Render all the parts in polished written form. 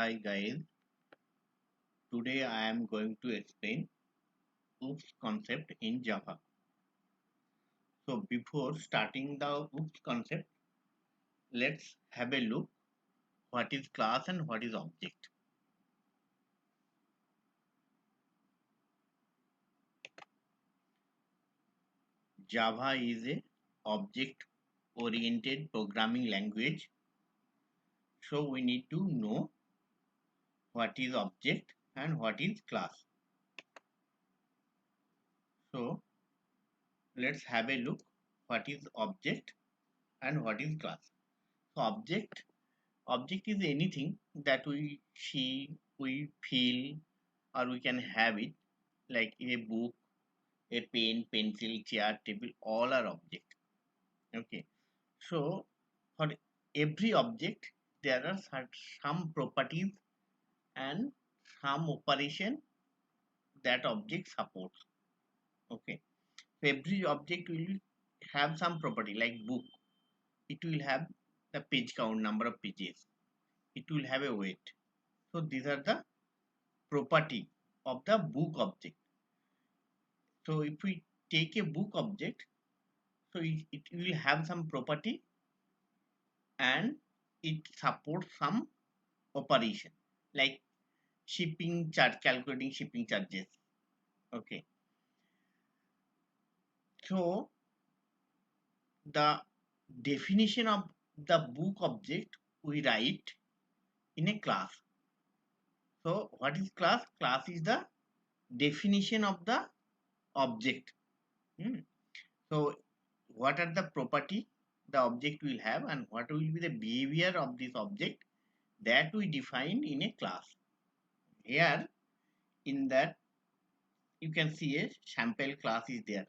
Hi guys, today I am going to explain OOPS concept in Java. So before starting the OOPS concept, let's have a look what is class and what is object. Java is a object oriented programming language. So we need to know what is object and what is class. So let's have a look what is object and what is class. So object is anything that we see, we feel, or we can have it, like a book, a pen, pencil, chair, table, all are object. Okay. So for every object, there are some properties and some operation that object supports. Okay. So every object will have some property like book. It will have the page count, number of pages. It will have a weight. So these are the property of the book object. So if we take a book object, so it will have some property and it supports some operation like shipping charge, calculating shipping charges. Okay. So the definition of the book object we write in a class. So what is class? Class is the definition of the object. Hmm. So what are the property the object will have and what will be the behavior of this object that we define in a class. Here in that you can see a sample class is there,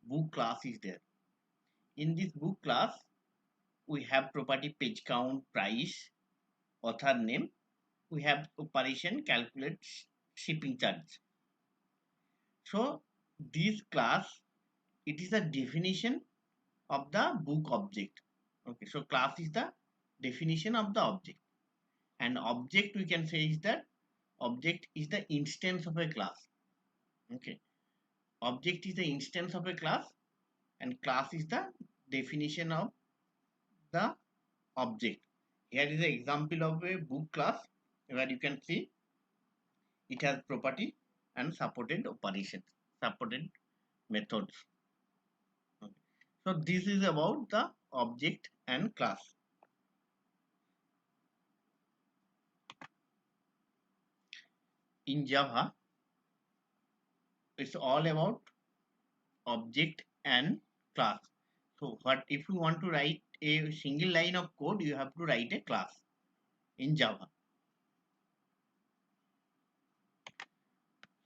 book class is there. In this book class we have property page count, price, author name. We have operation calculate shipping charge. So this class, it is a definition of the book object. Okay, so class is the definition of the object, and object we can say is that object is the instance of a class. Okay, object is the instance of a class and class is the definition of the object. Here is an example of a book class where you can see it has property and supported operations, supported methods. Okay. So this is about the object and class. In Java, it's all about object and class. So what if you want to write a single line of code, you have to write a class in Java.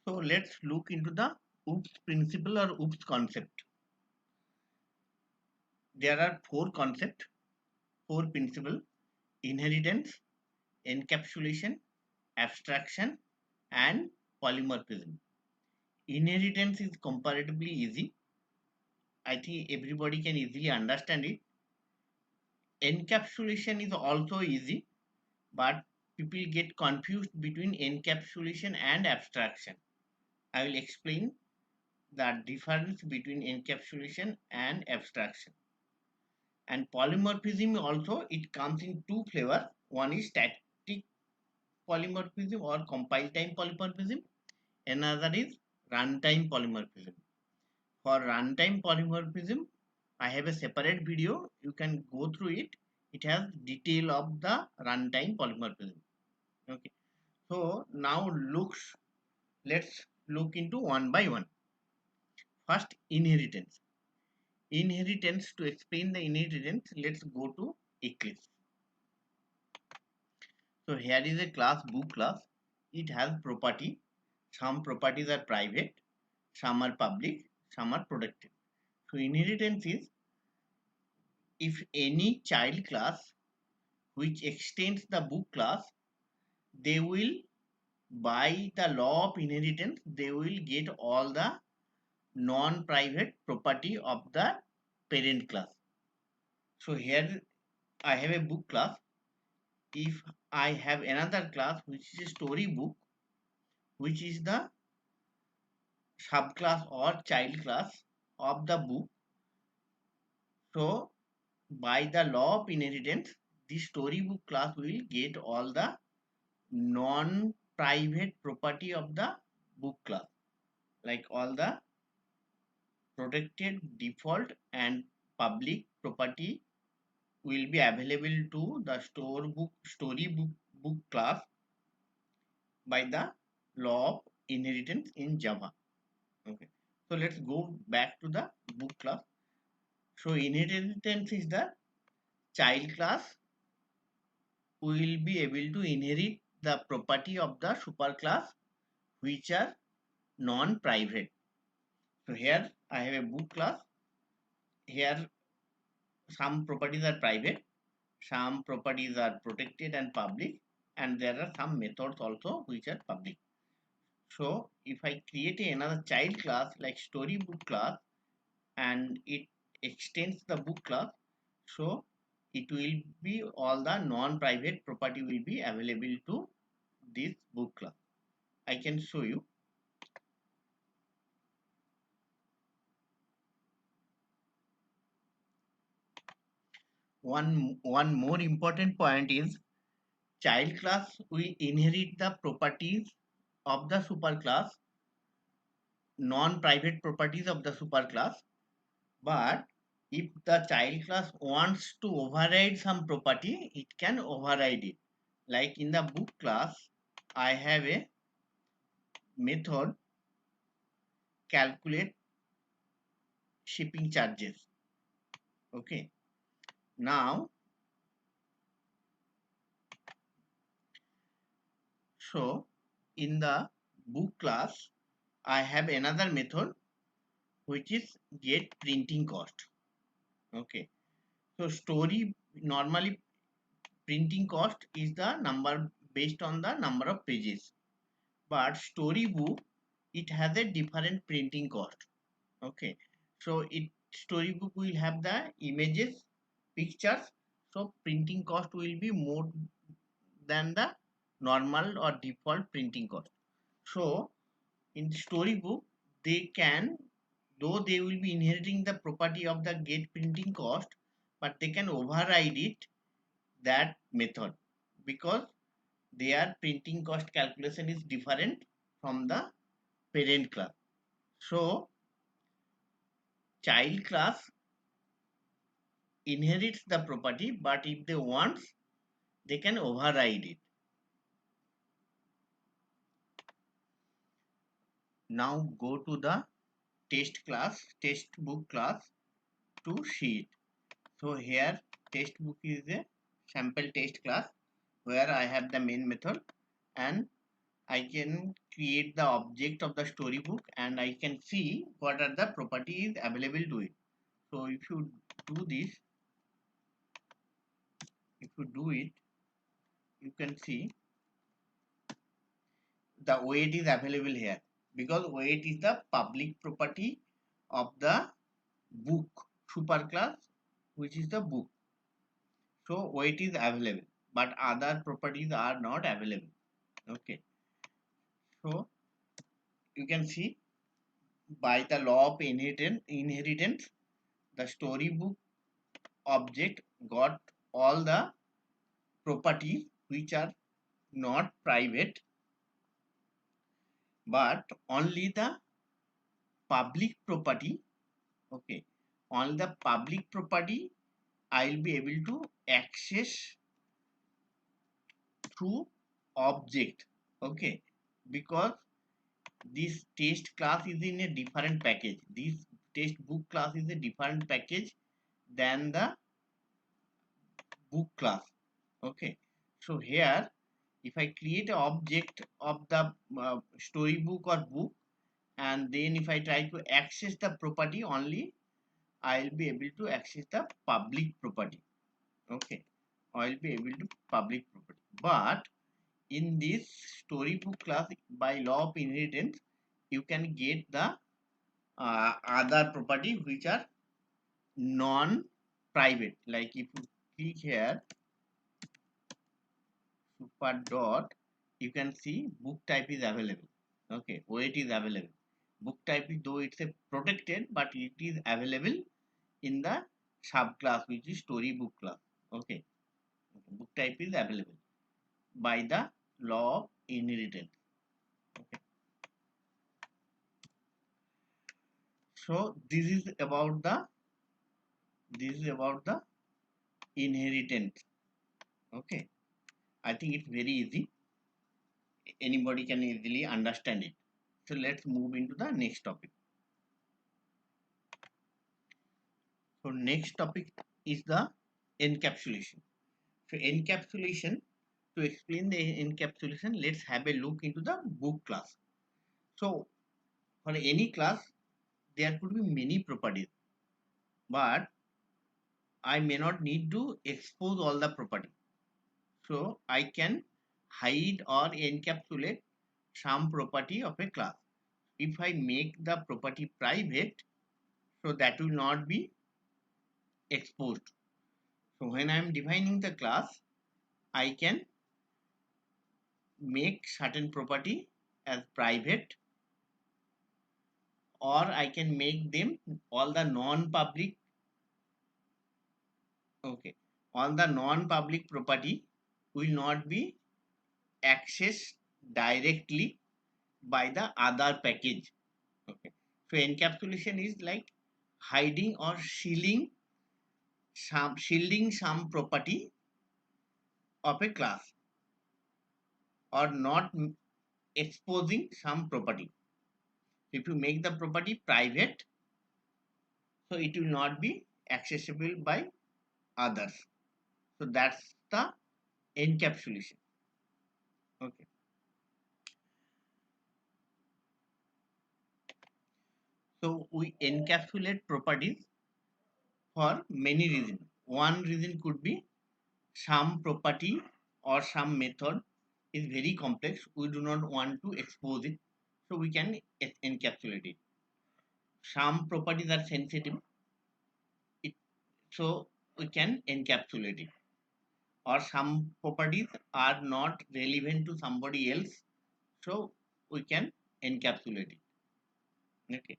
So let's look into the OOPS principle or OOPS concept. There are four concepts, four principles: inheritance, encapsulation, abstraction, and polymorphism. Inheritance is comparatively easy. I think everybody can easily understand it. Encapsulation is also easy, but people get confused between encapsulation and abstraction. I will explain the difference between encapsulation and abstraction. And polymorphism also, it comes in two flavors. One is static polymorphism or compile time polymorphism. Another is runtime polymorphism. For runtime polymorphism, I have a separate video. You can go through it. It has detail of the runtime polymorphism. Okay. So now let's look into one by one. First, inheritance. Inheritance, to explain the inheritance, let's go to Eclipse. So here is a class, book class. It has property. Some properties are private, some are public, some are protected. So inheritance is if any child class which extends the book class, they will, by the law of inheritance, they will get all the non-private property of the parent class. So here I have a book class. if I have another class which is a storybook, which is the subclass or child class of the book. So by the law of inheritance, the storybook class will get all the non-private property of the book class, like all the protected, default and public property will be available to the storybook book class by the law of inheritance in Java. Okay, so let's go back to the book class. So inheritance is the child class will be able to inherit the property of the superclass which are non-private. So here I have a book class. Here some properties are private, some properties are protected and public, and there are some methods also which are public. So if I create another child class like storybook class and it extends the book class, so it will be all the non-private property will be available to this book class. I can show you. One more important point is child class will inherit the properties of the superclass, non-private properties of the superclass. But if the child class wants to override some property, it can override it. Like in the book class, I have a method calculate shipping charges. Okay. Now, so in the book class, I have another method which is get printing cost. Okay. So story normally printing cost is the number based on the number of pages. But storybook it has a different printing cost. Okay. So it storybook will have the images, pictures. So printing cost will be more than the normal or default printing cost. So in storybook they can, though they will be inheriting the property of the get printing cost, but they can override it that method because their printing cost calculation is different from the parent class. So child class inherits the property, but if they want, they can override it. Now go to the test class, test book class to see it. So here test book is a sample test class where I have the main method and I can create the object of the storybook and I can see what are the properties available to it. So if you do this, if you do it, you can see the weight is available here because weight is the public property of the book superclass, which is the book. So weight is available, but other properties are not available. Okay, so you can see by the law of inheritance, the storybook object got all the properties which are not private, but only the public property. Okay, only the public property I'll be able to access through object. Okay, because this test class is in a different package. This test book class is a different package than the book class. Okay, so here if I create an object of the storybook or book and then if I try to access the property only, I'll be able to access the public property. Okay, I'll be able to public property. But in this storybook class by law of inheritance, you can get the other property which are non-private. Like if you click here, per dot, you can see book type is available. Okay, weight is available. Book type is, though it's a protected, but it is available in the subclass which is storybook class. Okay, book type is available by the law of inheritance. Okay. So this is about the inheritance. Okay, I think it's very easy. Anybody can easily understand it. So let's move into the next topic. So next topic is the encapsulation. So encapsulation, to explain the encapsulation, let's have a look into the book class. So for any class, there could be many properties, but I may not need to expose all the property. So I can hide or encapsulate some property of a class. If I make the property private, so that will not be exposed. So when I am defining the class, I can make certain property as private, or I can make them all the non-public. Okay, all the non-public property will not be accessed directly by the other package. Okay, so encapsulation is like hiding or shielding some property of a class, or not exposing some property. If you make the property private, so it will not be accessible by others. So that's the encapsulation. Okay, so we encapsulate properties for many reasons. One reason could be some property or some method is very complex, we do not want to expose it, so we can encapsulate it. Some properties are sensitive, it, so we can encapsulate it. Or some properties are not relevant to somebody else, so we can encapsulate it. Okay,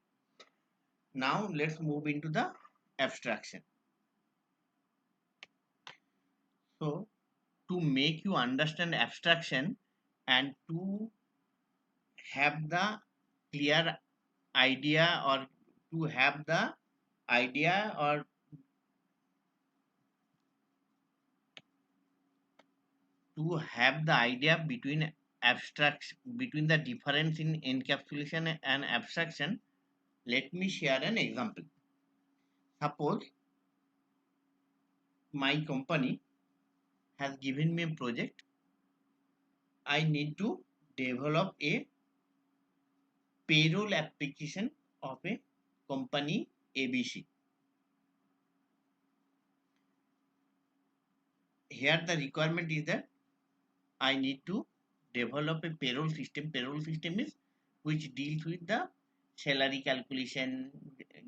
now let's move into the abstraction. So to make you understand abstraction and to have the clear idea, or to have the idea, or to have the idea between abstract, between the difference in encapsulation and abstraction, let me share an example. Suppose my company has given me a project. I need to develop a payroll application of a company ABC. Here the requirement is that I need to develop a payroll system. Payroll system is which deals with the salary calculation,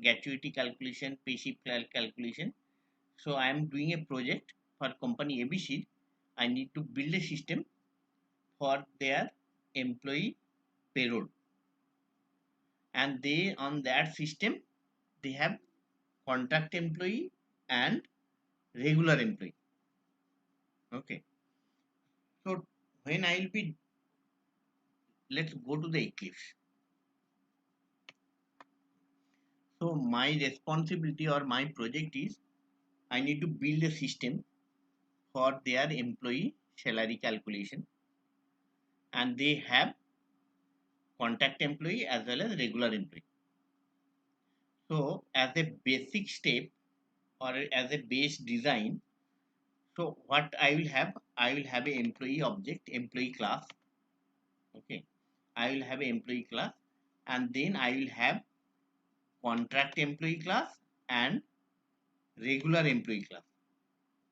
gratuity calculation, pay slip calculation. So I am doing a project for company ABC. I need to build a system for their employee payroll, and they, on that system, they have contract employee and regular employee. Okay. So when I will be, let's go to the Eclipse. So my responsibility or my project is I need to build a system for their employee salary calculation, and they have contract employee as well as regular employee. So as a basic step, or as a base design, so what I will have, I will have an employee object, employee class. Okay, I will have an employee class, and then I will have contract employee class and regular employee class.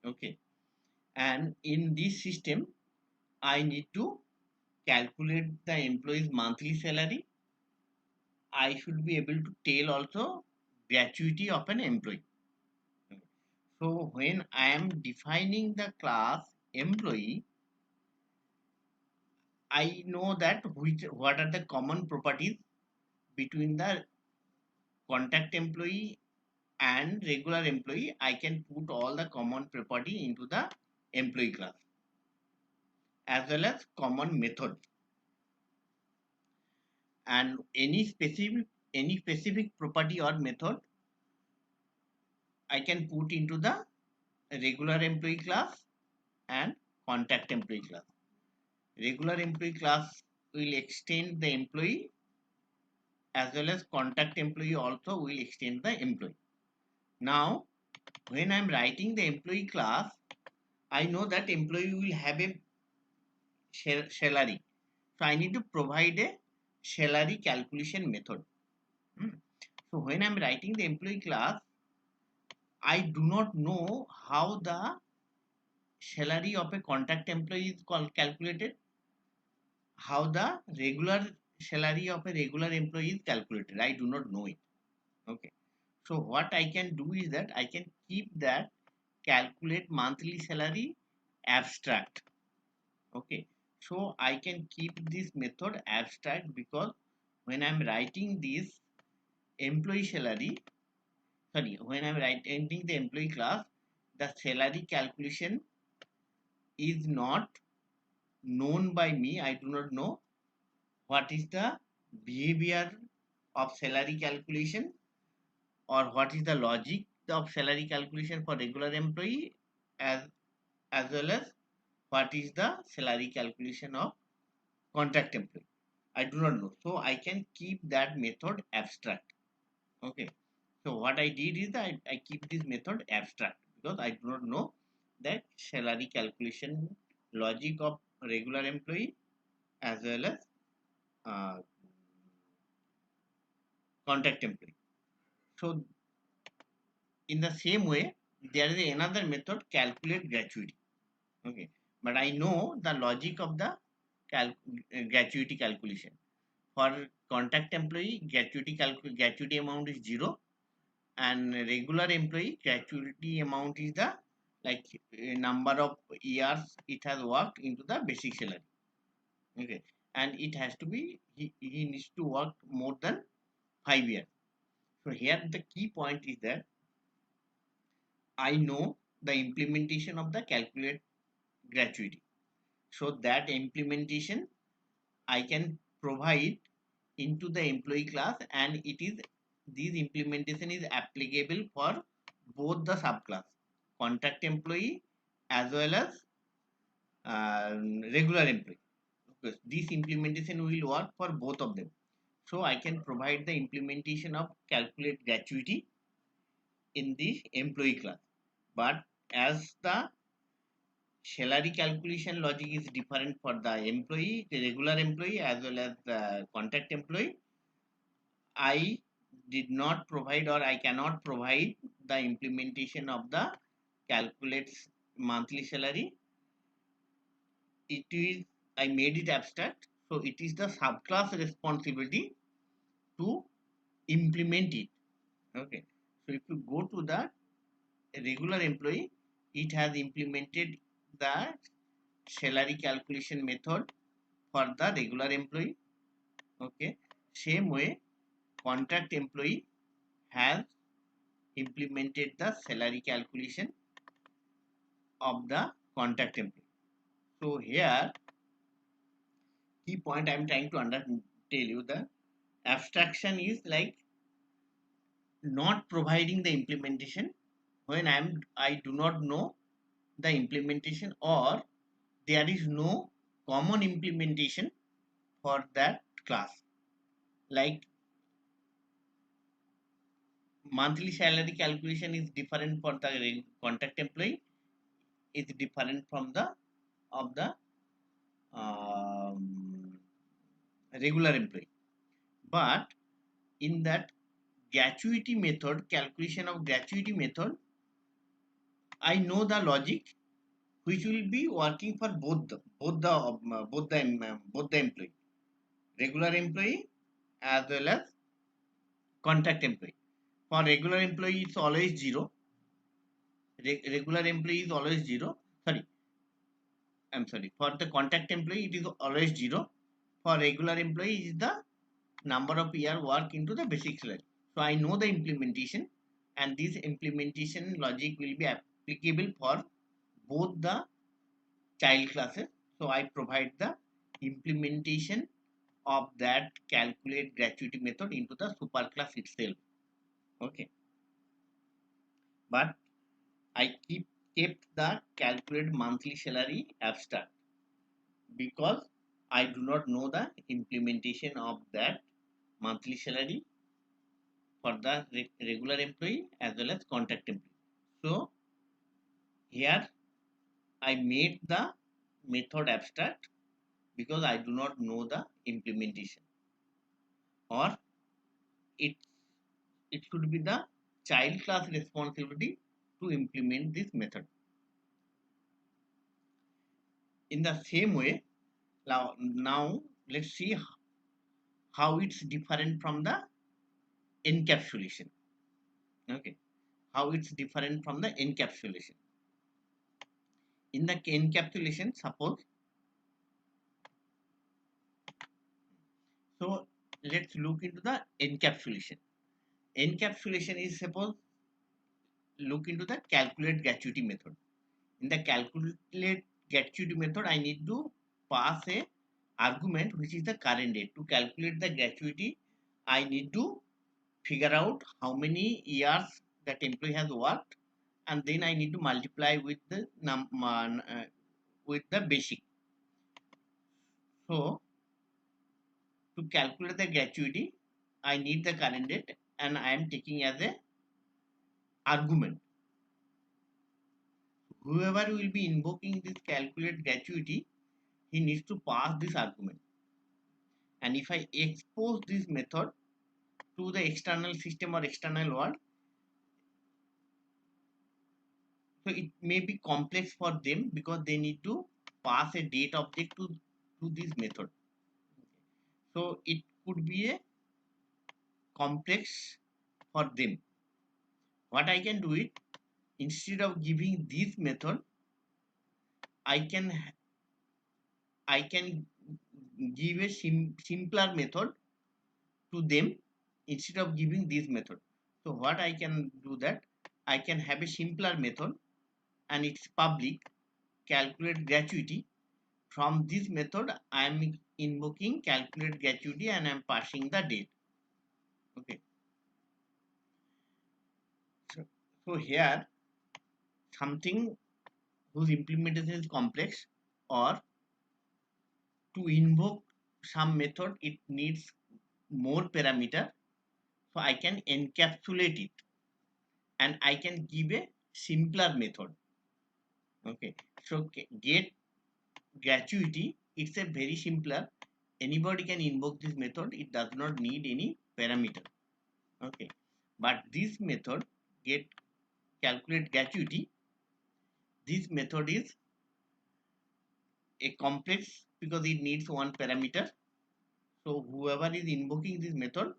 Okay, and in this system I need to calculate the employee's monthly salary. I should be able to tell also gratuity of an employee. So when I am defining the class employee, I know that what are the common properties between the contact employee and regular employee. I can put all the common property into the employee class as well as common method, and any specific property or method I can put into the regular employee class and contact employee class. Regular employee class will extend the employee, as well as contact employee also will extend the employee. Now, when I'm writing the employee class, I know that employee will have a salary. So I need to provide a salary calculation method. Hmm. So when I'm writing the employee class, I do not know how the salary of a contact employee is calculated, how the regular salary of a regular employee is calculated. I do not know it. Okay. So what I can do is that I can keep that calculate monthly salary abstract. Okay. So I can keep this method abstract, because when I'm writing this employee salary, sorry, when I'm writing the employee class, the salary calculation is not known by me. I do not know what is the behavior of salary calculation, or what is the logic of salary calculation for regular employee, as as well as what is the salary calculation of contract employee. I do not know. So I can keep that method abstract. Okay. So what I did is I keep this method abstract, because I do not know that salary calculation logic of regular employee as well as uh, contract employee. So in the same way, there is another method, calculate gratuity. Okay. But I know the logic of the gratuity calculation. For contract employee, gratuity amount is 0, and regular employee gratuity amount is the, like, number of years it has worked into the basic salary. Okay. And it has to be, he needs to work more than 5 years. So here the key point is that I know the implementation of the calculate gratuity. So that implementation I can provide into the employee class, and it is, this implementation is applicable for both the subclass, contract employee as well as regular employee, because this implementation will work for both of them. So I can provide the implementation of calculate gratuity in the employee class. But as the salary calculation logic is different for the employee, the regular employee as well as the contract employee, I did not provide, or I cannot provide the implementation of the calculates monthly salary. It is, I made it abstract, so it is the subclass responsibility to implement it. Okay. So if you go to the regular employee, it has implemented the salary calculation method for the regular employee. Okay. Same way, contract employee has implemented the salary calculation of the contract employee. So here, key point I am trying to tell you, the abstraction is like not providing the implementation when I do not know the implementation, or there is no common implementation for that class. Like, monthly salary calculation is different for the contract employee, is different from the of the um, regular employee. But in that gratuity method, calculation of gratuity method, I know the logic which will be working for both the employee, regular employee as well as contract employee. For regular employee, it's always 0. Regular employee is always 0. Sorry, I'm sorry, for the contact employee, it is always 0. For regular employee, it is the number of year work into the basic salary. So I know the implementation, and this implementation logic will be applicable for both the child classes. So I provide the implementation of that calculate gratuity method into the superclass itself. Okay, but I kept the calculate monthly salary abstract because I do not know the implementation of that monthly salary for the regular employee as well as contract employee. So here I made the method abstract because I do not know the implementation, or it it should be the child class responsibility to implement this method. In the same way, now let's see how it's different from the encapsulation. Okay, how it's different from the encapsulation. In the encapsulation, suppose, so let's look into the encapsulation. Encapsulation is, suppose, look into the calculate gratuity method. In the calculate gratuity method, I need to pass a argument which is the current date. To calculate the gratuity, I need to figure out how many years that employee has worked, and then I need to multiply with the with the basic. So to calculate the gratuity, I need the current date, and I am taking as a argument. Whoever will be invoking this calculate gratuity, he needs to pass this argument. And if I expose this method to the external system or external world, so it may be complex for them because they need to pass a date object to this method. So it could be a complex for them. What I can do it, instead of giving this method, I can give a simpler method to them instead of giving this method. So what I can do, that I can have a simpler method, and it's public, calculate gratuity. From this method, I am invoking calculate gratuity and I am passing the date. Okay. So here, something whose implementation is complex, or to invoke some method, it needs more parameter. So I can encapsulate it, and I can give a simpler method. Okay. So get gratuity, it's a very simpler. Anybody can invoke this method. It does not need any parameter. Okay. But this method, get calculate gratuity, this method is a complex because it needs one parameter. So whoever is invoking this method,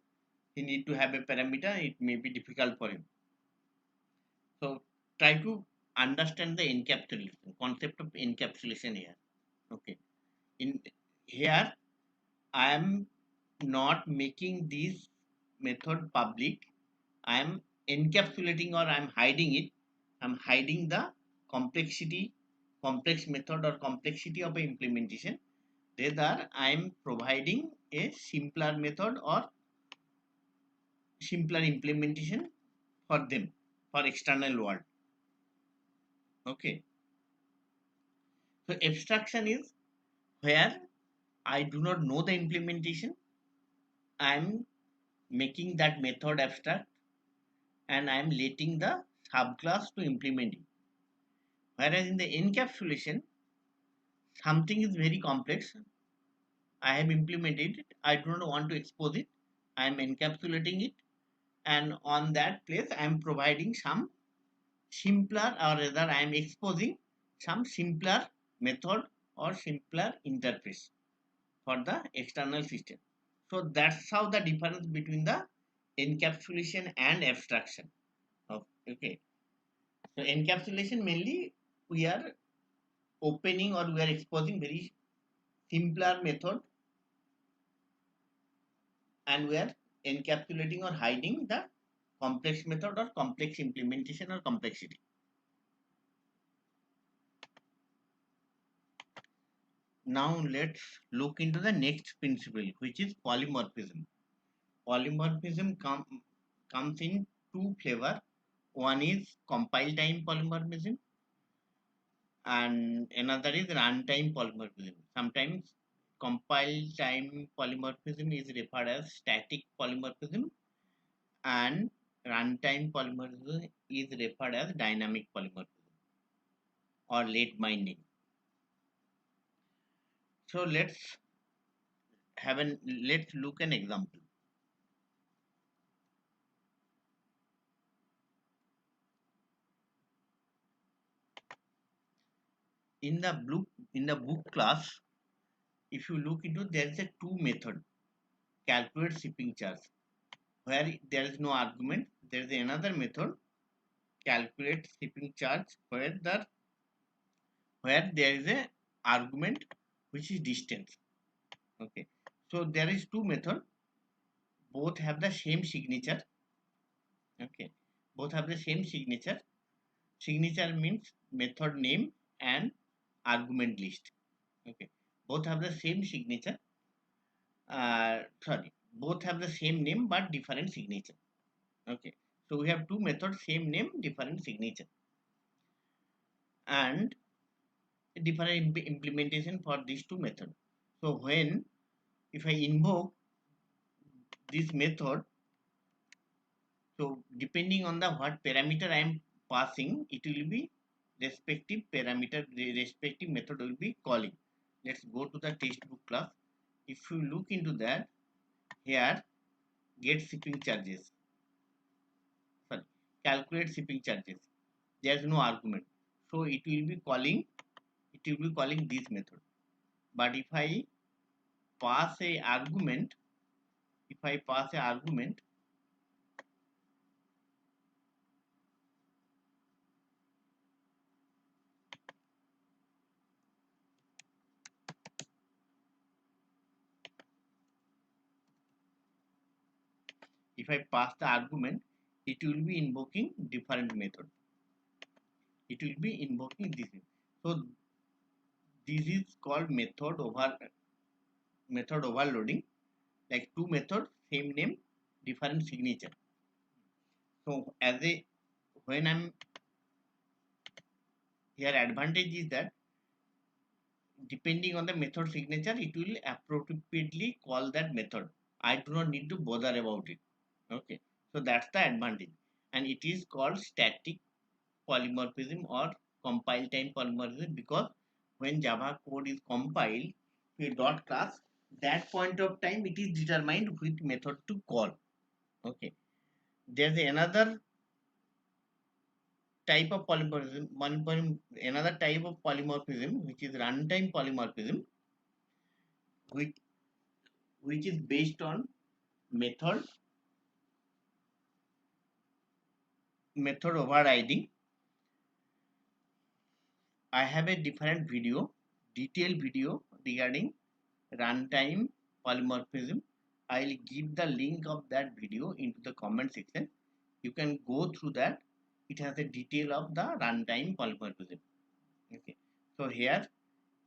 he need to have a parameter. It may be difficult for him. So try to understand the encapsulation concept of encapsulation here. Okay. In here, I am not making this method public. I am encapsulating, or I am hiding it. I am hiding the complex method or complexity of implementation. Rather, I am providing a simpler method or simpler implementation for them, for external world. Okay. So abstraction is where I do not know the implementation. I am making that method abstract, and I am letting the subclass to implement it. Whereas in the encapsulation, something is very complex. I have implemented it. I do not want to expose it. I am encapsulating it, and on that place, I am providing some simpler, or rather, I am exposing some simpler method or simpler interface for the external system. So that's how the difference between the encapsulation and abstraction. Okay. So encapsulation, mainly we are opening or we are exposing very simpler method, and we are encapsulating or hiding the complex method or complex implementation or complexity. Now let's look into the next principle, which is polymorphism. Polymorphism comes in two flavor. One is compile time polymorphism and another is runtime polymorphism. Sometimes compile time polymorphism is referred as static polymorphism and runtime polymorphism is referred as dynamic polymorphism or late binding. So let's look an example. In the book class, if you look into, there is a two method: calculate shipping charge, where there is no argument. There is another method, calculate shipping charge, where there is a argument which is distance. Okay, so there is two method, both have the same signature. Okay, both have the same signature. Signature means method name and argument list. Okay, both have the same signature. Sorry, both have the same name but different signature. Okay, so we have two methods, same name, different signature, and different implementation for these two methods. So when, if I invoke this method, so depending on the what parameter I am passing, it will be respective parameter, the respective method will be calling. Let's go to the textbook class. If you look into that, here get shipping charges, sorry, calculate shipping charges, there is no argument, so it will be calling this method. But if I pass a argument, if I pass a argument, if I pass the argument, it will be invoking different method, it will be invoking this. So this is called method overloading, like two methods, same name, different signature. So as a, when I'm here, advantage is that depending on the method signature, it will appropriately call that method. I do not need to bother about it. Okay, so that's the advantage, and it is called static polymorphism or compile time polymorphism, because when Java code is compiled to a dot class, that point of time it is determined which method to call. Okay, there's another type of another type of polymorphism, which is runtime polymorphism, which is based on method overriding. I have a different video, detailed video regarding runtime polymorphism. I'll give the link of that video into the comment section. You can go through that. It has a detail of the runtime polymorphism. Okay. So here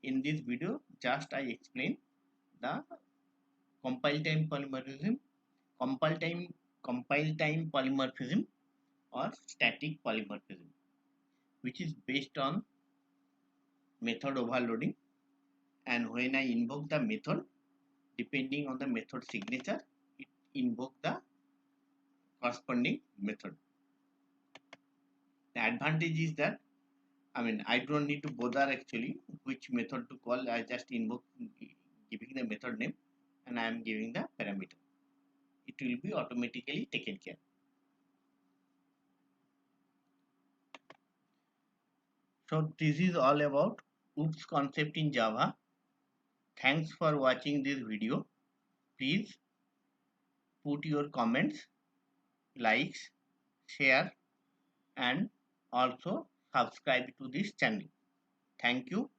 in this video, just I explain the compile time polymorphism, compile time polymorphism or static polymorphism, which is based on method overloading. And when I invoke the method, depending on the method signature, it invoke the corresponding method. The advantage is that, I don't need to bother actually which method to call. I just invoke giving the method name and I am giving the parameter. It will be automatically taken care. So this is all about OOPS concept in Java. Thanks for watching this video. Please put your comments, likes, share and also subscribe to this channel. Thank you.